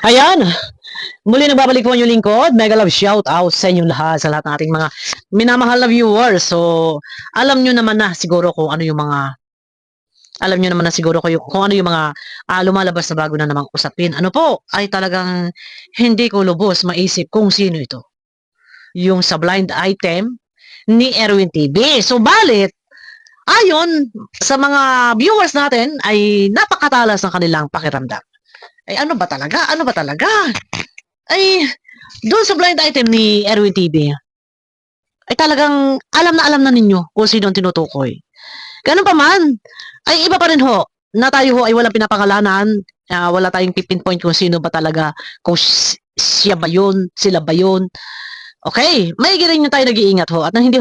Ayan, muli nagbabalik po yung lingkod. Mega love shout out sa inyong lahat, sa lahat ng ating mga minamahal na viewers. So, alam nyo naman na siguro kung ano yung mga kung ano yung mga lumalabas na bago na namang usapin. Ano po, ay talagang hindi ko lubos maisip kung sino ito. Yung sa blind item ni Erwin TV. So, balit, ayon sa mga viewers natin, ay napakatalas ng kanilang pakiramdam. Ay, ano ba talaga? Ano ba talaga? Ay, doon sa blind item ni Erwin TV, ay talagang alam na ninyo kung sino ang tinutukoy. Ganun pa man, ay iba pa rin ho, na tayo ho ay walang pinapangalanan, wala tayong pipinpoint kung sino ba talaga, kung siya ba yun, sila ba yun. Okay, may rin tayo nag-iingat ho, at nang hindi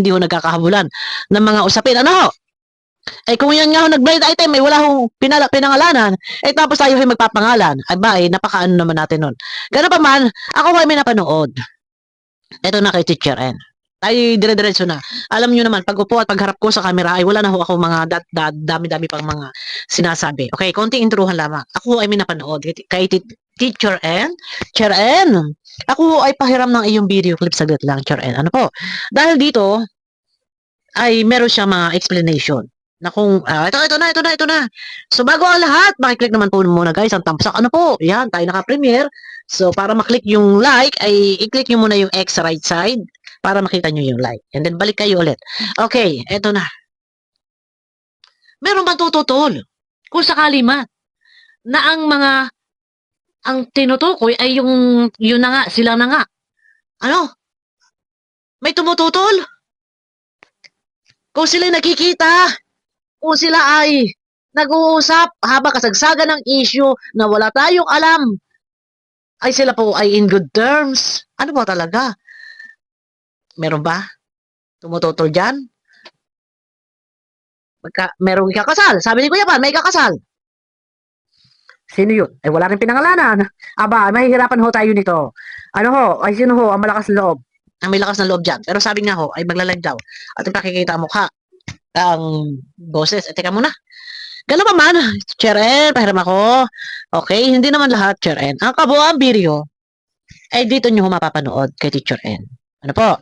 ho nagkakahabulan ng mga usapin. Ano ho? Eh kung yan nga ho nag-blind item, ay wala hong pinangalanan, eh tapos tayo ay magpapangalan. Ay ba, eh, napakaano naman natin nun. Ganun pa man, ako ay may napanood. Ito na kay Teacher N. Ay dire-diretso na. Alam niyo naman, pag upo at pagharap ko sa camera, ay wala na ho ako mga dami-dami pang mga sinasabi. Okay, konting introhan lamang. Ako ay may napanood kay Teacher N. Teacher N. Ako ay pahiram ng iyong video clip saglit lang, Teacher N. Ano po? Dahil dito, ay meron siya mga explanation na kung, ito na. So, bago ang lahat, makiklik naman po muna guys, ang thumbs up. Ano po? Yan, tayo naka-premiere. So, para maklik yung like, ay i-click nyo muna yung X right side para makita nyo yung like. And then, balik kayo ulit. Okay, ito na. Meron bang tututol? Kung sakali man, na ang tinutukoy ay yun na nga, sila na nga. Ano? May tumututol? Kung sila nakikita, kung sila ay nag-uusap habang kasagsagan ng issue na wala tayong alam, ay sila po ay in good terms. Ano ba talaga? Meron ba? Tumututol dyan? Merong ikakasal. Sabi ni Kuya Pan, may ikakasal. Sino yun? Ay wala rin pinangalanan. Aba, mahihirapan ho tayo nito. Ano ho? Ay sino ho ang malakas na loob? Ang may lakas na loob dyan. Pero sabi nga ho, ay magla-live daw. At yung pakikita ang mukha, ang boses. Teka muna. Gano'n pa man, Cheren, pahiram ako. Okay, hindi naman lahat, Cheren. Ang kabuuan video, ay dito nyo mapapanood kay Teacher N. Ano po?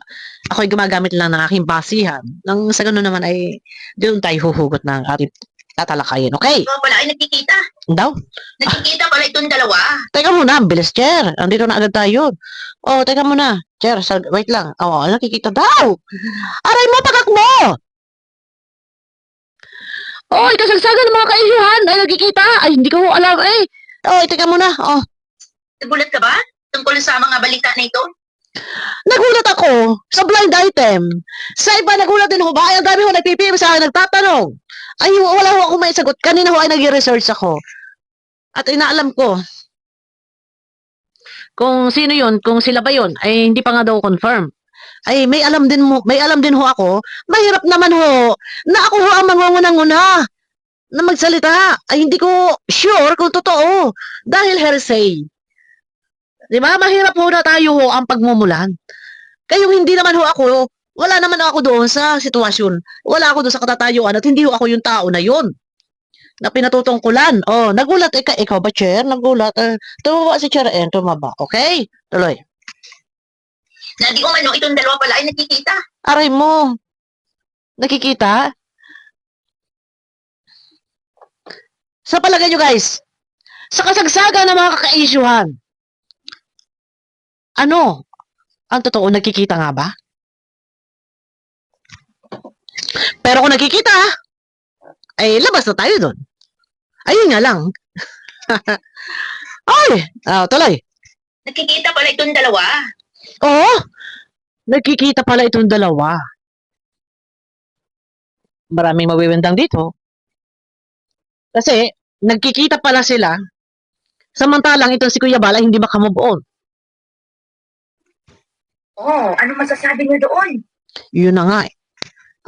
Ako ay gumagamit lang ng aking basihan. Nang sa gano'n naman ay doon tayo huhugot ng ating tatalakayin. Okay? Oo, pala ay nagkikita. Daw? Nagkikita pala itong dalawa. Teka muna, bilis, Cher. Andito na agad tayo. Oh, teka muna. Cher, wait lang. Oh, nakikita daw. Aray mo, pagak mo! Oh, kasagsagan ng mga kaiyuhan ay nagkikita. Ay, hindi ko alam eh. Oh, teka muna. Oh. Nagulat ka ba? Tungkol sa mga balita na ito? Nagulat ako sa blind item. Sa iba, nagulat din ho ba? Ay, ang dami ho nagpipim sa akin, nagtatanong. Ay, wala ho akong may sagot. Kanina ho ay nag-research ako. At inaalam ko kung sino yun, kung sila ba yun, ay hindi pa nga daw confirm. Ay, may alam din ho ako. Mahirap naman ho na ako ho ang mangungunang-una na magsalita. Ay, hindi ko sure kung totoo. Dahil hearsay. Di ba? Mahirap ho na tayo ho ang pagmumulan. Kayong hindi naman ho ako, wala naman ako doon sa sitwasyon. Wala ako doon sa katatayuan at hindi ho ako yung tao na yun na pinatutungkulan. Oh, nagulat ikaw ba, Chair? Nagulat. Tumaba si Chair N, tumaba. Okay? Tuloy. Na di umano itong dalawa pala ay nagkikita. Aray mo. Nakikita? Sa palagay nyo guys, sa kasagsagan ng mga kakaisyuhan, ano? Ang totoo, nagkikita nga ba? Pero kung nagkikita, ay labas na tayo doon. Ayun nga lang. Ay, tuloy. Nagkikita pala itong dalawa. Oo, nagkikita pala itong dalawa. Maraming mawiwindang dito. Kasi, nagkikita pala sila, samantalang itong si Kuya Bala hindi makamove on. Oh, ano masasabi niyo doon? Yun na nga eh.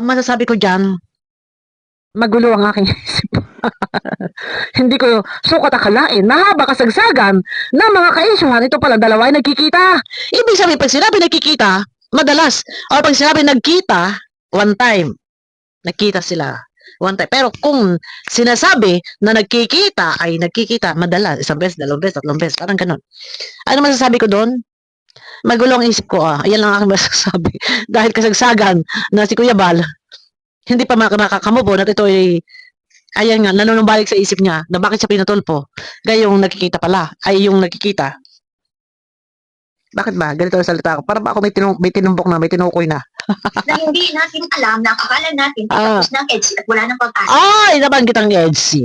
Ang masasabi ko dyan, magulo ang aking isip. Hindi ko sukat akalain na haba kasagsagan ng mga kaisyuhan, ito pala dalawa ay nagkikita. Ibig sabihin, pag sinabi nagkikita, madalas, o pag sinabi nagkita, one time, nagkita sila. One time. Pero kung sinasabi na nagkikita, ay nagkikita madalas, isang beses, dalawang beses, tatlong beses, parang ganun. Ano masasabi ko doon? Magulo ang isip ko, Ayan lang ang aking masasabi. Dahil kasagsagan na si Kuya Bal, hindi pa makakamove on at ito ay, ayan nga, nanunumbalik sa isip niya na bakit siya pinatulpo. Gayong nakikita pala, ay yung nakikita. Bakit ba? Ganito ang salita ko. Para ba ako may tinumbok na, may tinukoy na? Na hindi natin alam na ang akala natin ay Ah. tapos ng EDSA at wala ng pag-asa. Ay, nabanggit ang EDSI.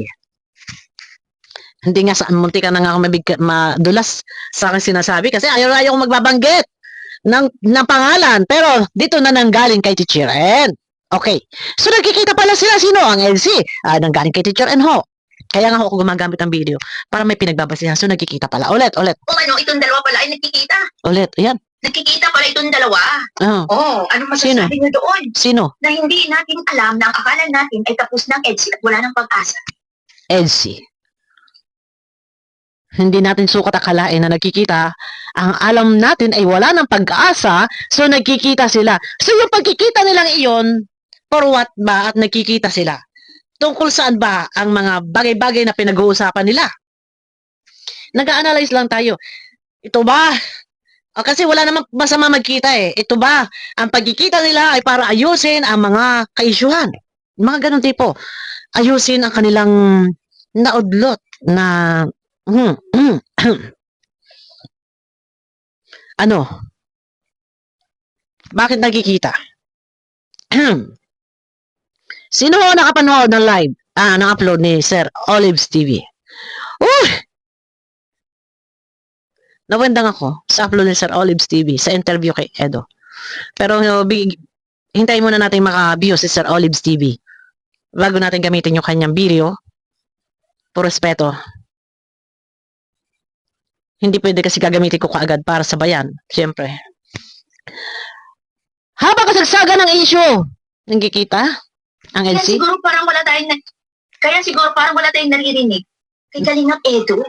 Hindi nga saan, munti ka na nga ako madulas sa aking sinasabi kasi ayaw ko magbabanggit ng pangalan. Pero dito na nanggaling kay Teacher N. Okay. So nagkikita pala sila. Sino ang EDSI? Nanggaling kay Teacher N ho. Kaya nga ako gumagamit ng video para may pinagbabasihan. So nagkikita pala. Ulit. Kung ano, itong dalawa pala ay nagkikita. Ulit. Ayan. Nagkikita pala itong dalawa. Oh. Anong masasabi niyo doon? Sino? Na hindi natin alam na ang akala natin ay tapos ng EDSA at wala ng pag-asa. EDSI. Hindi natin sukat akalain na nagkikita. Ang alam natin ay wala ng pag-asa, so nagkikita sila. So yung pagkikita nilang iyon, for what ba at nagkikita sila? Tungkol saan ba ang mga bagay-bagay na pinag-uusapan nila? Nag-a-analyze lang tayo. Ito ba? Kasi wala namang masama magkita eh. Ito ba? Ang pagkikita nila ay para ayusin ang mga kaisyuhan. Mga ganun tipo. Ayusin ang kanilang naudlot na ano? Bakit nagkikita? Sino ho nakapanood ng live? Ng upload ni Sir Olives TV? Nawendang ako sa upload ni Sir Olives TV sa interview kay Edo. Pero hintayin muna natin maka-view si Sir Olives TV bago natin gamitin yung kanyang video. Por respeto. Hindi pwede kasi gagamitin ko kaagad para sa bayan. Siyempre. Habang kasagsagan ng issue, nagkikita ang Kaya LC? siguro parang wala tayong naririnig kay Kalingap Edo.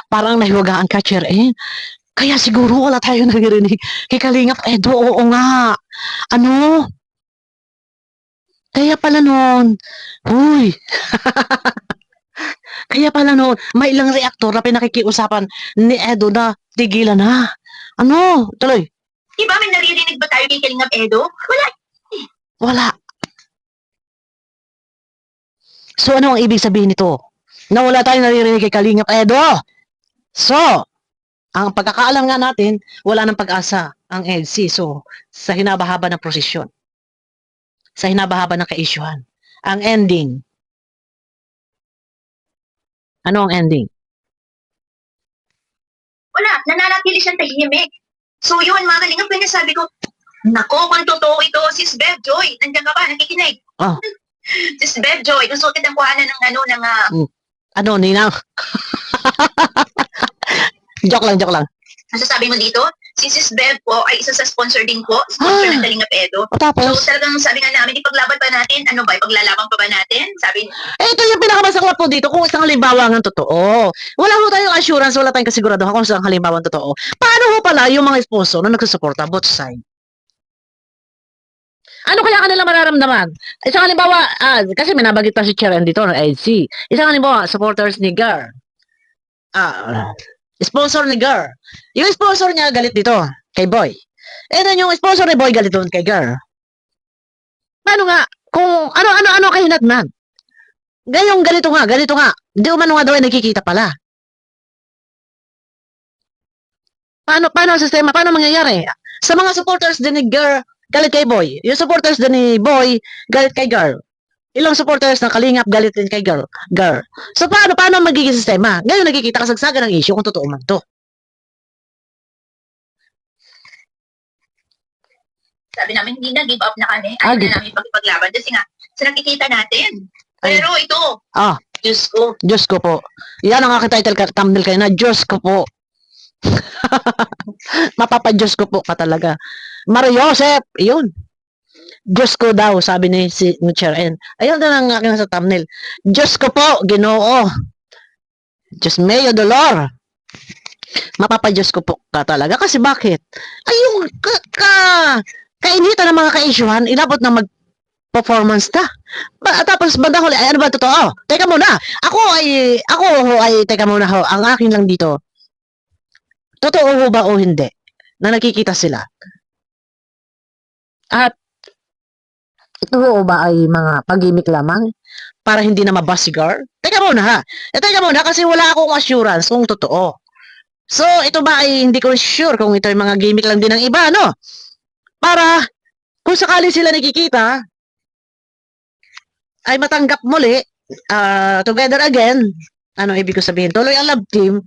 Parang nahiwagaan ka, Chair N. Kaya siguro wala tayo naririnig kay Kalingap Edo. Oo nga. Ano? Kaya pala noon. Uy. Kaya pala noon, may ilang reaktor na pinakikiusapan ni Edo na tigilan na. Ano? Tuloy. Diba may naririnig ba tayo kay Kalingap Edo? Wala. Wala. So, ano ang ibig sabihin nito? Na wala tayong naririnig kay Kalingap Edo. So, ang pagkakaalam nga natin, wala ng pag-asa ang EDSI. So, sa hinabahaba ng prosesyon, sa hinabahaba ng kaisyuhan, ang ending, ano ang ending? Wala. Nananatili siyang tahimik. So yun, mga Kalingap, kaya sabi ko, nako, kung totoo ito, Sis Bev Joy, nandiyan ka ba? Nakikinig? Oh. Sis Bev Joy, gusto kitang kuhanan ng Ano, Nina? joke lang. masasabi mo dito? Si Sis Bev po ay isa sa sponsor din po, sponsor ng Kalingap Edo. O tapos, So talagang sabi nga namin, ipaglaban pa natin, ano ba, ipaglalaban pa ba natin? Sabi, ito yung pinakamasaklap po dito kung isang halimbawa ng totoo. Wala ho tayong assurance, wala tayong kasiguraduhan kung isang halimbawa ng totoo. Paano ho pala yung mga sponsor na nagsusuporta both side? Ano kaya kanila mararamdaman? Isang halimbawa, kasi may nabagit pa si Chairman dito ng EDSI. Isang halimbawa, supporters ni Gar. Sponsor ni Gar. Yung sponsor niya galit dito kay Boy. And then yung sponsor ni Boy galit doon kay Gar. Paano nga? Kung ano kahinatnan? Gayong ganito nga. Hindi umano nga daw ay nakikita pala. Paano ang sistema? Paano mangyayari? Sa mga supporters din ni Gar, galit kay Boy. Yung supporters din ni Boy, galit kay Gar. Ilang supporters ng Kalingap galit din kay Gar. So paano magiging sistema? Ngayon nakikita kasagsagan ng issue kung totoo man to. sabi namin, hindi na, give up na kami. Ayaw na namin pagpaglaban. Kasi nga, sa nakikita natin. Pero ito, Diyos ko po. Yan ang aking title thumbnail kayo na, Diyos ko po. Mapapa-Diyos ko po ka talaga. Mario Joseph, yun. Diyos ko daw, sabi ni Chair N. Ayun na ang aking sa thumbnail. Diyos ko po, Ginoo. Diyos mayo dolor. Mapapa-Diyos ko po ka talaga. Kasi bakit? Ayun, kainitan ng mga ka-isyuhan, inabot na mag-performance na. Tapos banda huli, ay ano ba totoo? Teka muna, teka muna ho, ang akin lang dito, totoo ho ba o hindi, na nakikita sila? At ito ho ba ay mga pag-gimmick lamang para hindi na mabas si girl? Teka muna ha. Teka muna kasi wala akong assurance kung totoo. So, ito ba ay hindi ko sure kung ito ay mga gimmick lang din ng iba, no? Para kung sakali sila nakikita, ay matanggap muli, together again, ano ibig ko sabihin, tuloy ang love team.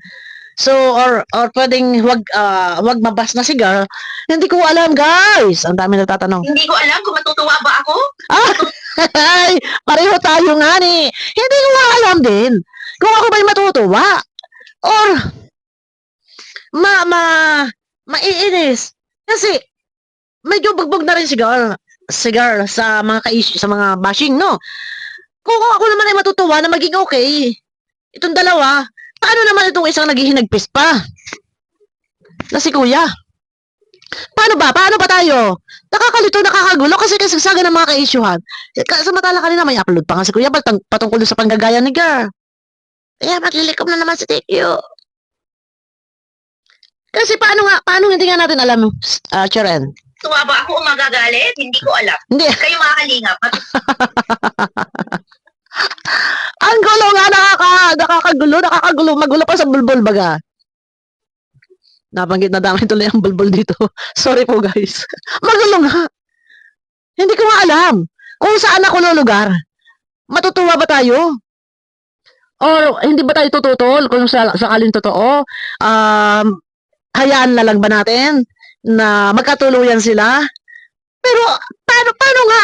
So, or pwedeng wag mabas na si girl. Hindi ko alam, guys. Ang dami nagtatanong. Hindi ko alam kung matutuwa ba ako. Ay, pareho tayo nga ni. Hindi ko nga alam din kung ako ba'y matutuwa or maiinis. Kasi medyo bugbog na rin si girl sa mga sa mga bashing, no? Kung ako naman ay matutuwa na maging okay, itong dalawa, paano naman itong isang naghihinagpis pa? Na si kuya. Paano ba? Paano ba tayo? Nakakalito, nakakagulo kasi kasagsagan ng mga ka-issuehan. Samantala kanina may upload pa nga si Kuya Bal patungkol sa panggagaya ni girl. Kaya maglilikom na naman si TQ. Kasi paano hindi nga natin alam, Cheren? Tuwa ba ako o magagalit? Hindi ko alam. Hindi. Kayo mga kalingap. Ang gulo nga, nakakagulo, magulo pa sa bulbul baga. Nabanggit na dami tuloy ang bulbul dito. Sorry po guys. Magulo nga. Hindi ko nga alam kung saan ako lulugar. Matutuwa ba tayo? Or hindi ba tayo tututol kung sakaling totoo? Hayaan na lang ba natin na magkatuluyan sila? Pero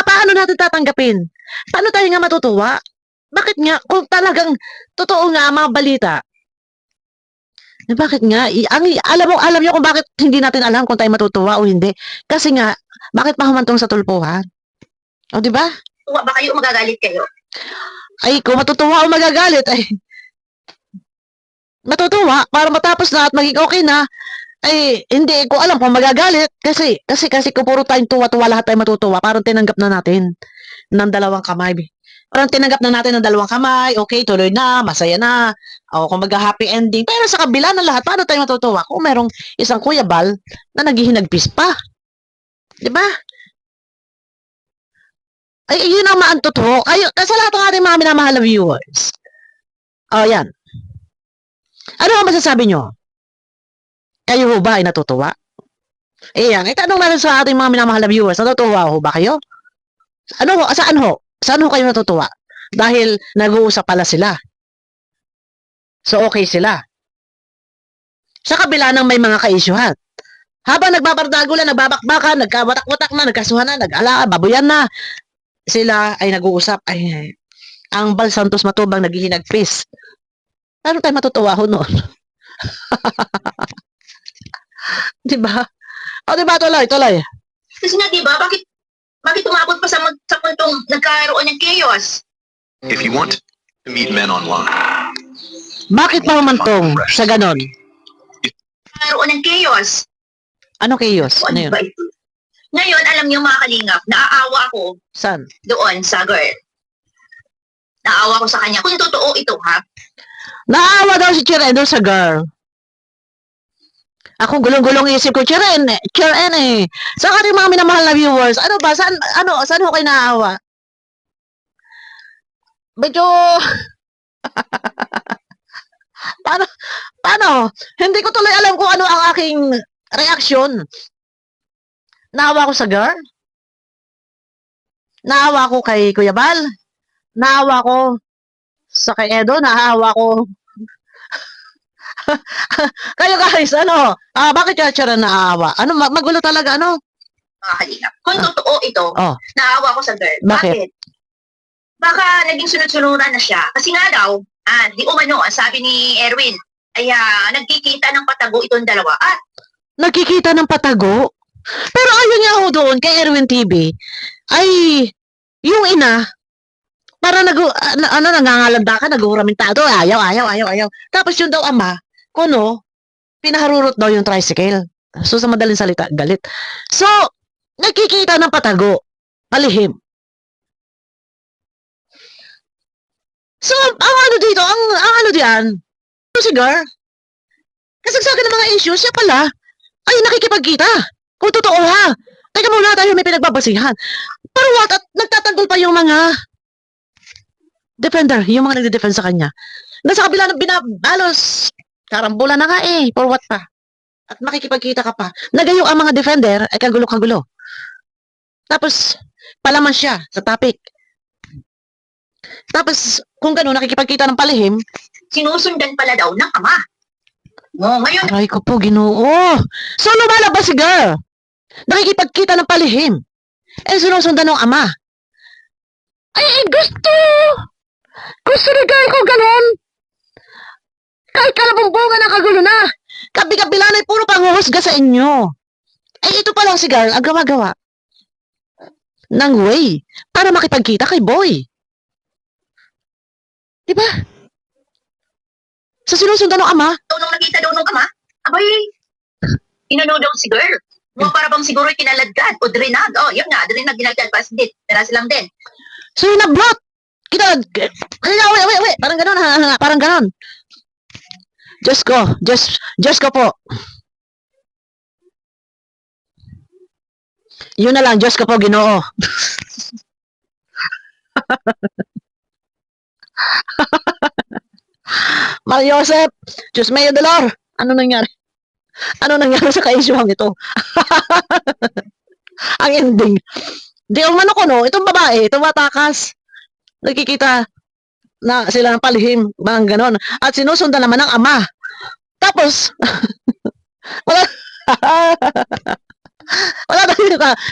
paano natin tatanggapin? Paano tayo nga matutuwa? Bakit nga kung talagang totoo nga ang mga balita? Bakit nga? Alam niyo kung bakit hindi natin alam kung tayo matutuwa o hindi. Kasi nga, bakit mahumantong sa tulpuhan? O, di ba? Tuwa ba kayo o magagalit kayo? Ay, kung matutuwa o magagalit, ay matutuwa para matapos na at maging okay na, ay hindi ko alam kung magagalit kasi kung puro tayong tuwa-tuwa lahat tayo matutuwa, parang tinanggap na natin ng dalawang kamay. Parang tinanggap na natin ng dalawang kamay, okay, tuloy na, masaya na, o kung mag-happy ending. Pero sa kabila ng lahat, paano tayo matutuwa kung merong isang Kuya Bal na naghihinagpis pa? Di ba? Ay, yun ang maantotoo. Sa lahat ng ating mga minamahal na viewers. O, yan. Ano ang masasabi nyo? Kayo ho ba ay natutuwa? Ayan, itanong natin sa ating mga minamahal na viewers, natutuwa ho ba kayo? Ano ho? Saan ho? Saan ho kayo natutuwa? Dahil nag-uusap pala sila. So, okay sila. Sa kabila ng may mga ka-isyuhan. Habang nagbabardagulan, nagbabakbakan, nagkawatak-watak na, nagkasuhan na, babuyan na, sila ay nag-uusap. Ay, ang Bal Santos Matubang naghihinagpis. Ano tayo matutuwa ho noon? Diba? O, diba? Tuloy. Kasi nga, di ba, bakit umabot pa sa puntong nagkaroon ng chaos? If you want to meet men online, Bakit mahumantong sa ganon? Nagkaroon ng chaos. Ano chaos? Ano Ano yun? ba ito? Ngayon, alam niyo mga kalingap, naaawa ako Saan? doon sa girl. Naawa ko sa kanya. Kung totoo ito, ha? Naawa daw si Chiren doon sa girl. Ako gulong-gulong isip ko, Chiren eh. Sa ating mga minamahal na viewers, ano ba? Saan ho kayo naawa? Medyo... Paano? Hindi ko tuloy alam kung ano ang aking reaksyon. Naawa ko sa girl? Naawa ko kay Kuya Bal? Naawa ko sa kay Edo? Naawa ko... Kayo guys, ano? Bakit kaya siya naawa? Ano, magulo talaga, ano? Mga kalingap. Kung totoo ito, Oh. naawa ko sa girl. Bakit? Baka naging sunod-sunuran na siya. Kasi nga daw, di umano, ang sabi ni Erwin, ay nagkikita ng patago itong dalawa. At Nagkikita ng patago? Pero ayun nga ho doon, kay Erwin TV, ay, yung ina, para nangangalanda ka, nag-uuramentado, ayaw. Tapos yun daw ama, kuno, pinaharurot daw yung tricycle. So, sa madaling salita, galit. So, Nagkikita ng patago. Palihim. So, ang ano dito, ang ano diyan, ano si Gar? Kasagsagan ng mga issues, siya pala, ay nakikipagkita. Kung totoo ha. Teka muna tayo, may pinagbabasihan. Pero what, at nagtatanggol pa yung mga defender, yung mga nagde-defend sa kanya. Nasa kabila ng binabalos, karambola na nga eh, for what pa? At makikipagkita ka pa. Nagayo ang mga defender, ay kagulo-kagulo. Tapos, palaman siya sa topic. Tapos, kung gano'n, nakikipagkita ng palihim, Sinusundan pala daw ng ama. O, ngayon, aray ko po, Ginoo. So, lumalabas si girl. Nakikipagkita ng palihim. Eh, sinusundan ng ama. Ay, gusto. Gusto ni girl ko ganon. Kahit kalabumbungan ang kagulo na. Kabi-kabila na puro panghuhusga sa inyo. Eh, ito pa lang si girl ang gawa-gawa ng way para makipagkita kay boy. Diba? Sa sinusundan ng ama, nung nakita daw ng ama, abay, inano daw si girl. Mga para bang siguro kinaladkad o drenag. Oh, yun nga, drenag ginagad. Paras lang din. so yung nablot. Kita, wait. Parang ganon, ha? Parang ganon. Diyos ko po. Yun na lang, Diyos ko po, Ginoo. Mar Joseph, Diyos Mayo Dolor, ano nangyari? Ano nangyari sa ka-issuehan ito? Ang ending. Di umano ko, no? Itong babae, itong matakas. Nagkikita na sila ng palihim, mga ganon. At sinusundan naman ng ama. Tapos, wala,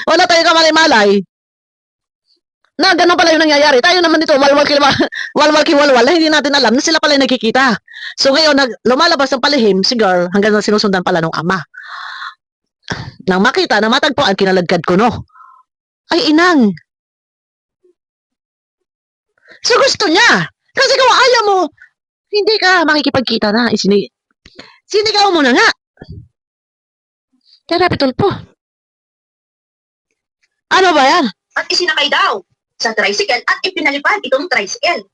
wala tayo kamalay-malay na ganun pala yung nangyayari. Tayo naman dito, walwal-kiwalwal, hindi natin alam na sila pala yung nagkikita. So ngayon, lumalabas ng palihim, si girl, hanggang na sinusundan pala ng ama. Nang makita, na matagpuan, kinalagkad ko, no? Ay, inang. So gusto niya. Kasi kung ayaw mo, hindi ka makikipagkita na. Sinigaw mo na nga. Kaya rapitulpo. Ano ba yan? At isinakay daw sa tricycle at ipinalipad itong tricycle.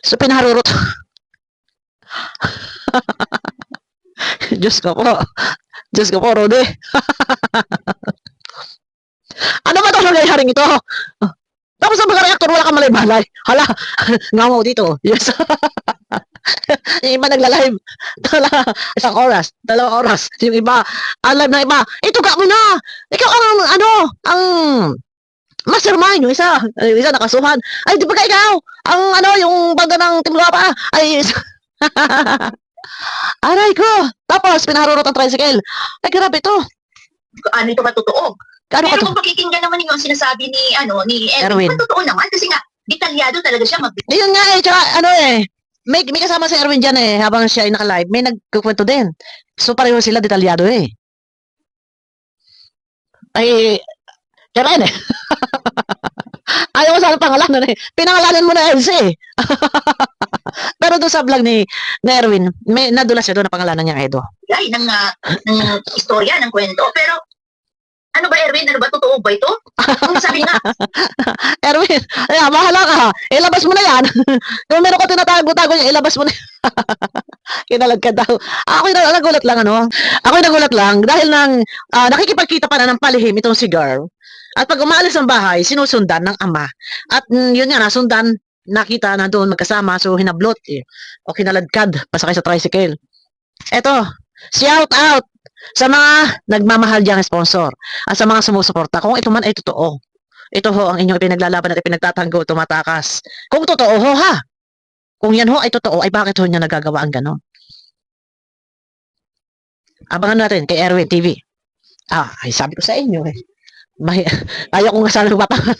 So, pinarurot. Diyos ko po. Diyos ko po, Rudy. Ano ba ito nangyayaring ito? Tapos sa mga reaktor, wala kang malay-malay. Hala, nga mo dito. Yes. Yung iba nagla-live. Isang oras, 2 oras. Yung iba, ang live na iba, ito ka mo na. Ikaw ang mastermind, yung isa nakasuhan. Ay, di ba ka ikaw? Yung banda ng Team Guapa. Ay, aray ko. Tapos, pinarurot ang tricycle. Ay, grabe to. Ano ito ba totoo? Kano ka Pero to? kung pakikinggan naman ninyo ang sinasabi ni Erwin. Erwin, totoo naman kasi nga, detalyado talaga siya Yun nga tsaka may kasama si Erwin dyan habang siya ay naka-live, may nagkukwento din. So, pareho sila detalyado Ay, Karen Ayaw mo sana pangalanan Pinangalanan mo na Elsie Pero doon sa vlog ni Erwin, may nadulas siya doon na pangalanan niya Edo. bigay ng istorya, ng kwento. Pero, ano ba Erwin? Ano ba? Totoo ba ito? Kung sabi nga, Erwin, bahala ka. Ilabas mo na yan. Kung meron ka tinatago-tago niya, ilabas mo na Kinalagkad daw. Ako nagulat lang, Ako nagulat lang dahil nakikipagkita pa na ng palihim itong si girl. At pag umaalis ng bahay, sinusundan ng ama. At yun nga, nasundan, nakita na doon magkasama, so hinablot o kinaladkad, pasakay sa tricycle. Eto, shout out sa mga nagmamahal diyang sponsor at sa mga sumusuporta. Kung ito man ay totoo, ito ho ang inyong ipinaglalaban at ipinagtatanggol, tumatakas. Kung totoo ho ha, kung yan ho ay totoo, ay bakit ho niya nagagawa ang ganon? Abangan natin kay Erwin TV. Ay sabi ko sa inyo ayaw ko nga sana magpapangan.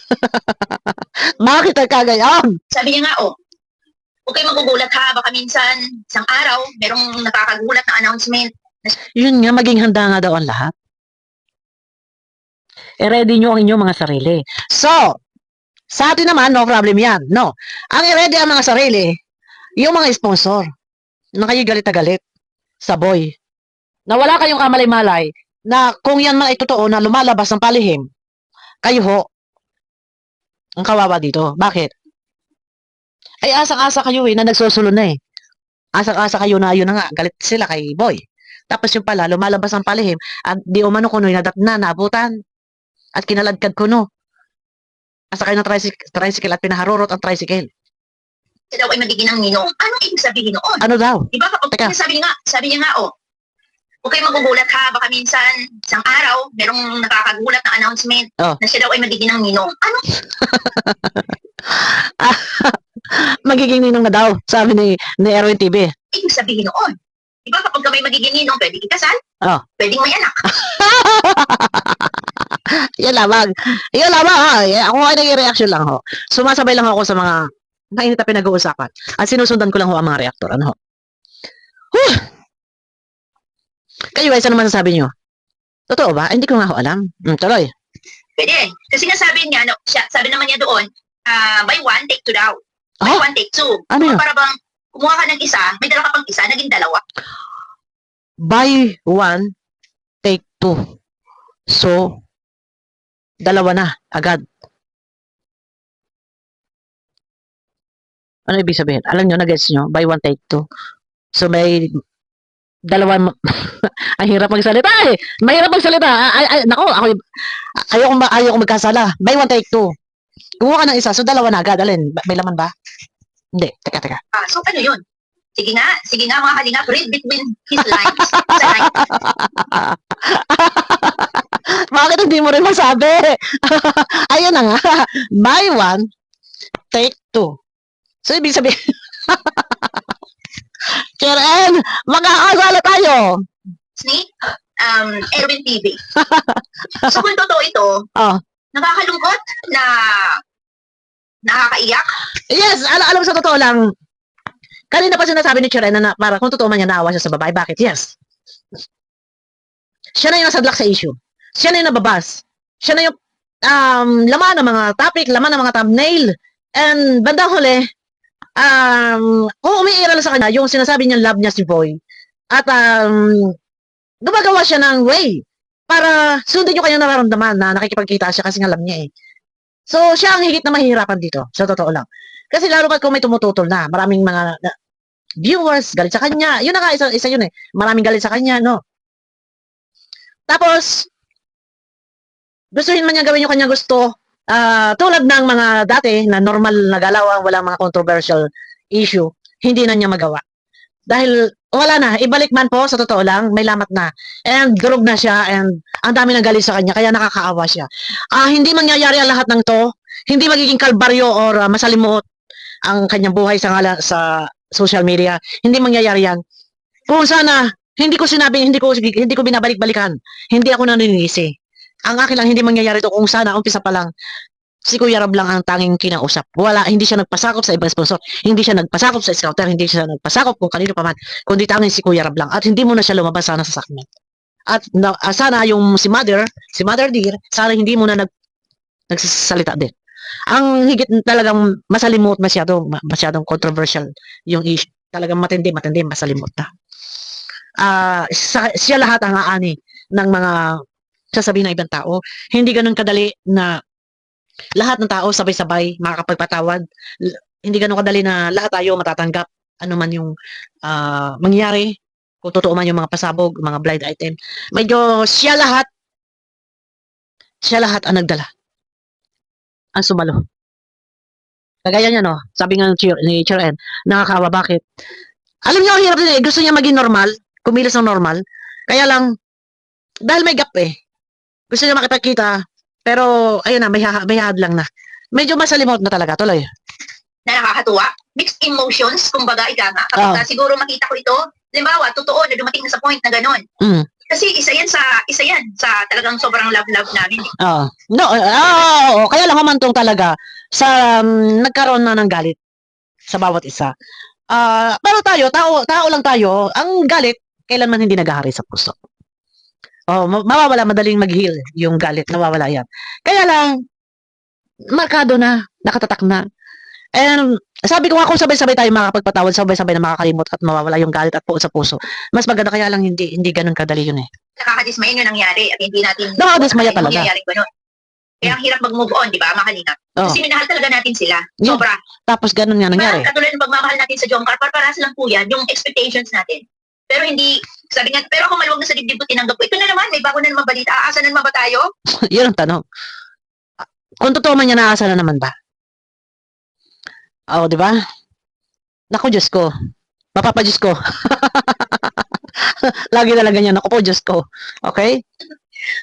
Bakit nagkagayon? sabi niya nga, huwag kayo magugulat ha, baka minsan, isang araw, merong nakakagulat na announcement. Yun nga, maging handa nga daw ang lahat. I-ready nyo ang inyong mga sarili. So, sa atin naman, no problem yan. No. Ang i-ready ang mga sarili, yung mga sponsor, na kayo galit na galit sa boy. Na wala kayong kamalay-malay, na kung yan man ay totoo na lumalabas ng palihim, Kayo ho, ang kawawa dito. Bakit? Ay, asang-asa kayo na nagsusunod na Asang-asa kayo na yun na nga, galit sila kay Boy. Tapos yung pala, lumalabas ang palihim, at di umano kuno, naabutan. At kinaladkad kuno. Asa kayo ng tricycle at pinaharurot ang tricycle. Siya daw ay magiging ng ninong. Anong ibig sabihin noon? Ano daw? Diba Teka. kapag sabi niya nga, huwag kayong magugulat ha, baka minsan, isang araw, merong nakakagulat na announcement Oh. na siya daw ay magiging ng ninong. Ano? Magiging ninong na daw, sabi ni Erwin TV. Ibig sabihin noon? Diba kapag may magiging ninong, pwede ikasal? Oh. Pwedeng may anak. Yan lamang. Yan lamang ha. Ako ay nag-reaction lang ho. Sumasabay lang ako sa mga mainit na pinag-uusapan. At sinusundan ko lang ho ang mga reaktor. Ano ho? Huh! Kayo guys, ano man sasabi nyo? Totoo ba? Hindi ko nga ho alam. Tuloy. Pwede. Kasi nga sabi niya, sabi naman niya doon, buy one, take two daw. Buy Ah? one, take two. Ano yun? Para bang, kumuha ka ng isa, may dala ka pang isa, naging dalawa. Buy one, take two. So, dalawa na, agad. Ano ibig sabihin? Alam nyo, nag-gets nyo? Buy one, take two. So, may dalawa, ang hirap magsalita eh. Mahirap magsalita. Nako, ayoko magkasala. Buy one, take two. Kumuha ka ng isa, so dalawa na agad. Alin? May laman ba? Hindi. Teka. So ano yun? Sige nga mga kalingap, read between his lines. Sa line. Bakit hindi mo rin masabi? Ayun na nga. Buy one, take two. So, ibig sabihin, Karen, magkakasala tayo. Ni Erwin TV. So kung totoo ito, Oh. nakakalungkot na nakakaiyak. Yes, alam sa totoo lang, kanina pa sinasabi ni Karen na para kung totoo man niya naawa siya sa babae. Bakit? Yes. Siya na yung nasadlak sa issue. Siya na yung nababas. Siya na yung laman ng mga topic, laman ng mga thumbnail. And bandang huli, kung umiiral sa kanya, yung sinasabi niya love niya si Boy, at gumagawa siya ng way para sundin yung kanyang nararamdaman na nakikipagkita siya kasi nga alam niya eh. So, siya ang higit na mahihirapan dito, sa totoo lang. Kasi lalo pa kung may tumututol na, maraming mga viewers galit sa kanya. Yun na nga, isa yun eh. Maraming galit sa kanya, no? Tapos, gustuhin man niya gawin yung kanyang gusto, tulad ng mga dati na normal na galaw, walang mga controversial issue, hindi na niya magawa. Dahil wala na, ibalik man po, sa totoo lang, may lamat na. And durog na siya, and ang dami nang galit sa kanya, kaya nakakaawa siya. Hindi mangyayari ang lahat ng to, hindi magiging kalbaryo or masalimuot ang kanyang buhay sa social media. Hindi mangyayari yan. Kung sana, hindi ko binabalik-balikan. Hindi ako naninisi. Ang akin lang, hindi mangyayari to kung sana, umpisa pa lang, si Kuya Rab lang ang tanging kinausap. Hindi siya nagpasakop sa ibang sponsor, hindi siya nagpasakop sa scouter, hindi siya nagpasakop kung kanino pa man, kundi tanging si Kuya Rab lang. At hindi mo na siya lumabas sana sa segment. At sana yung si Mother Dear, sana hindi mo na nagsasalita din. Ang higit talagang masalimot masyadong controversial yung issue. Talagang matindi, masalimot na. Siya lahat ang aani ng mga sasabihin ng ibang tao. Hindi ganun kadali na lahat ng tao sabay-sabay makakapagpatawad. Hindi ganun kadali na lahat tayo matatanggap ano man yung mangyari. Kung totoo man yung mga pasabog, mga blind item. Medyo siya lahat ang nagdala. Ang sumalo. Kagaya niya, no? Sabi nga ni Chiren, nakakawa, bakit? Alam niyo, ang hirap din eh. Gusto niya maging normal, kumilos ng normal. Kaya lang, dahil may gap eh. Gusto niya makipagkita, pero ayun na, may hadlang na. Medyo masalimot na talaga, tuloy. Na nakakatuwa. Mixed emotions, kumbaga ika nga. Kapag siguro makita ko ito, halimbawa, totoo na dumating na sa point na gano'n. Kasi isa yan sa talagang sobrang love namin. Kaya lang humantong talaga sa nagkaroon na ng galit sa bawat isa. Pero tao lang tayo, ang galit, kailanman hindi naghahari sa puso. Mawawala, madaling mag-heal yung galit, nawawala yan. Kaya lang, markado na, nakatatak na. And sabi ko nga, kung sabay-sabay tayo makakapagpatawad, sabay-sabay na makakalimot at mawawala yung galit at puot sa puso. Mas maganda, kaya lang hindi ganun kadali yun eh. Nakakadismayin yung nangyari at hindi natin Nakakadismaya talaga. mangyayaring gano'n. Kaya ang hirap mag-move on, di ba, mga kalingap? Oh. Kasi minahal talaga natin sila. Yeah. Sobra. Tapos ganun nga nangyari. Katulad ng pagmamahal natin sa Jomcar, para lang po yan, yung expectations natin. Pero hindi, sabi nga, pero ako maluwag na sa dibdib ko, tinanggap ko. Ito na naman, may bago na naman balita. Aasa na naman ba tayo? Yun ang tanong. Kung totoo man yan, naasa na naman ba? Oo, di ba? Naku, Diyos ko. Mapapa-Diyos ko. Lagi talaga yan. Naku po, Diyos ko. Okay?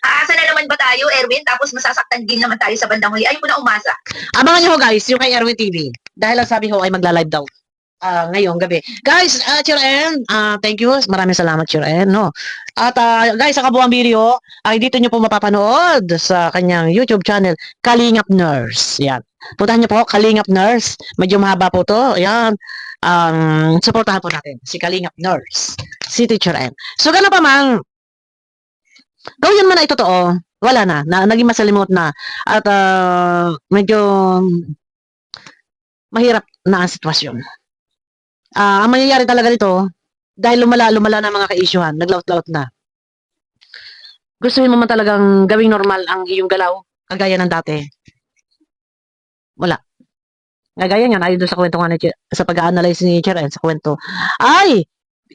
Aasa na naman ba tayo, Erwin? Tapos masasaktan din naman tayo sa bandang huli. Ayun ko na umasa. Abangan nyo ho guys, yung kay Erwin TV. Dahil ang sabi ho ay magla-live daw. Ngayong gabi. Guys, Chiren, thank you. Maraming salamat, Chiren. No? At guys, ang kabuang video ay dito nyo po mapapanood sa kanyang YouTube channel, Kalingap Nurse. Yan. Puntahan nyo po, Kalingap Nurse. Medyo mahaba po to. Yan. Supportahan po natin si Kalingap Nurse. Si Teacher N. So, gano'n pa man, gawin man na ito totoo, wala na. Naging masalimot na. At medyo mahirap na ang sitwasyon. Ang mangyayari talaga nito, dahil lumala na mga ka-issuehan, naglaut-laut na. Gustuhin mo man talagang gawing normal ang iyong galaw, kagaya ng dati. Wala. Kagaya nga, ayon doon sa kwento nga sa pag-a-analyze ni Cheren sa kwento, ay,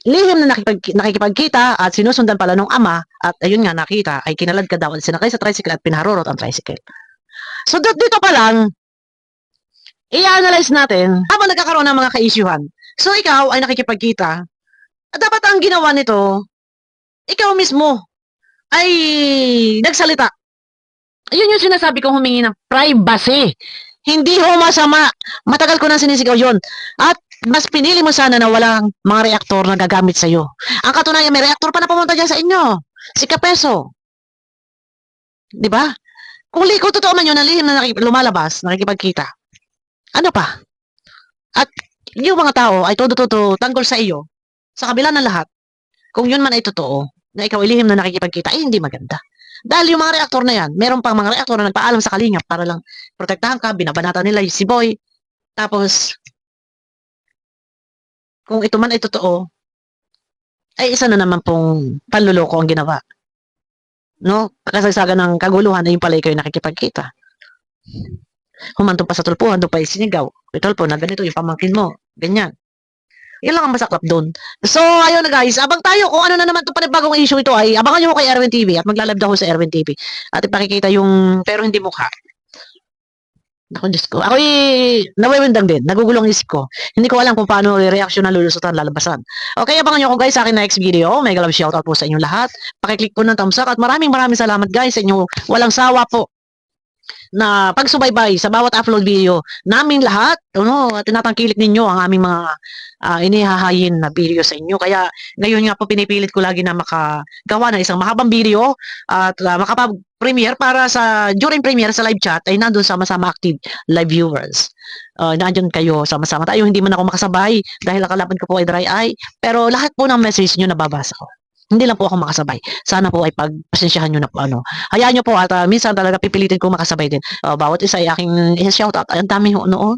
lihim na nakikipagkita at sinusundan pala nung ama at ayun nga nakita ay kinalad ka daw at sinakay sa tricycle at pinarurot ang tricycle. So dito pa lang, i-analyze natin habang nagkakaroon ng mga ka-issuehan. So ikaw ay nakikipagkita. At dapat ang ginawa nito, ikaw mismo ay nagsalita. Ayun yung sinasabi kong humingi ng privacy. Hindi ho masama. Matagal ko nang sinisigaw yun. At mas pinili mo sana na walang mga reaktor na gagamit sa'yo. Ang katunayan, may reaktor pa na pumunta dyan sa inyo. Si Kapeso. Di ba? Kung totoo man yun, na lihim na lumalabas, nakikipagkita. Ano pa? At yung mga tao ay todo tanggol sa iyo, sa kabila ng lahat, kung yun man ay totoo, na ikaw ilihim na nakikipagkita, ay hindi maganda. Dahil yung mga reaktor na yan, meron pang mga reaktor na nagpaalam sa Kalingap para lang protektahan ka, binabanata nila si Boy. Tapos, kung ito man ay totoo, ay isa na naman pong panluloko ang ginawa. No? Kasagsagan ng kaguluhan ay yung pala kayo nakikipagkita. Humantong pa sa tulpuhan, doon pa isinigaw. Ito po, na ganito yung pamangkin mo. Ganyan. Yan lang ang masaklap doon. So, ayun na guys. Abang tayo kung ano na naman itong panibagong issue ito ay abangan nyo ko kay Erwin TV at magla-live daw sa Erwin TV. At ipakikita yung pero hindi mukha. Naku, Diyos ko. Ako'y nawawindang din. Nagugulong isip ko. Hindi ko alam kung paano reaksyon na lulusutan, lalabasan. Okay, abangan nyo ko guys sa akin next video. Mega love shoutout po sa inyong lahat. Pakiclick po ng thumbs up at maraming salamat guys sa inyo. Walang sawa po na pagsubaybay sa bawat upload video namin lahat, tinatangkilik ninyo ang aming mga inihahayin na video sa inyo. Kaya ngayon nga po pinipilit ko lagi na makagawa ng isang mahabang video at makapag-premiere para during premiere sa live chat ay nandun sama-sama active live viewers. Nandun kayo sama-sama tayo. Hindi man ako makasabay dahil ang kalaban ko po ay dry eye. Pero lahat po ng message nyo nababasa ko. Hindi lang po ako makasabay. Sana po ay pagpasensyahan nyo na po Hayaan nyo po at minsan talaga pipilitin ko makasabay din. Bawat isa ay aking shoutout. Ay, ang dami noon.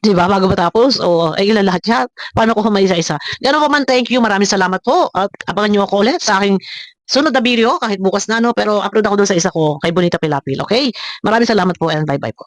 Diba? Bago matapos. Ay ilan lahat yan. Paano ko isa-isa? Ganoon po man, thank you. Maraming salamat po. At abangan nyo ako ulit sa aking sunod na video. Kahit bukas na pero upload ako doon sa isa ko kay Bonita Pilapil. Okay? Maraming salamat po and bye-bye po.